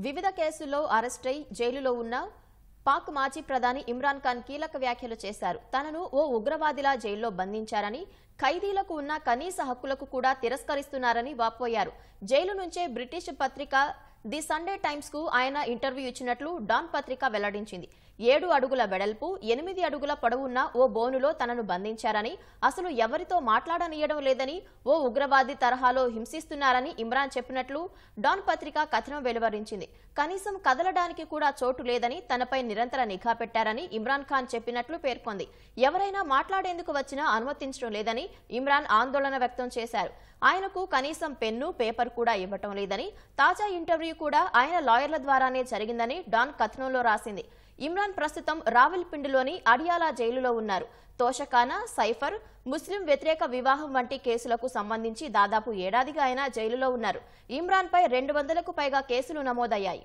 వివిధ కేసుల్లో అరెస్టై జైలులో ఉన్న పాక్ మాజీ ప్రధాని ఇమ్రాన్ ఖాన్ కీలక వ్యాఖ్యలు చేశారు. తనను ఓ ఉగ్రవాదిలా జైల్లో బంధించారని, ఖైదీలకు ఉన్న కనీస హక్కులకు కూడా తిరస్కరిస్తున్నారని వాపోయారు. జైలు నుంచే బ్రిటిష్ పత్రిక ది సండే టైమ్స్ కు ఆయన ఇంటర్వ్యూ ఇచ్చినట్లు డాన్ పత్రిక వెల్లడించింది. 7 అడుగుల వెడల్పు, 8 అడుగుల పొడవున్న ఓ బోనులో తనను బంధించారని, అసలు ఎవరితో మాట్లాడనీయడం లేదని, ఓ ఉగ్రవాది తరహాలో హింసిస్తున్నారని ఇమ్రాన్ చెప్పినట్లు డాన్ పత్రిక కథనం వెలువరించింది. కనీసం కదలడానికి కూడా చోటు లేదని, తనపై నిరంతర నిఘా పెట్టారని ఇమ్రాన్ ఖాన్ చెప్పినట్లు పేర్కొంది. ఎవరైనా మాట్లాడేందుకు వచ్చినా అనుమతించడం లేదని ఇమ్రాన్ ఆందోళన వ్యక్తం చేశారు. ఆయనకు కనీసం పెన్ను, పేపర్ కూడా ఇవ్వటం లేదని, తాజా ఇంటర్వ్యూ కూడా ఆయన లాయర్ల ద్వారానే జరిగిందని డాన్ కథనంలో రాసింది. ఇమ్రాన్ ప్రస్తుతం రావల్పిండిలోని అడియాలా జైలులో ఉన్నారు. తోషఖానా, సైఫర్, ముస్లిం వ్యతిరేక వివాహం వంటి కేసులకు సంబంధించి దాదాపు ఏడాదిగా ఆయన జైలులో ఉన్నారు. ఇమ్రాన్పై 200కు పైగా కేసులు నమోదయ్యాయి.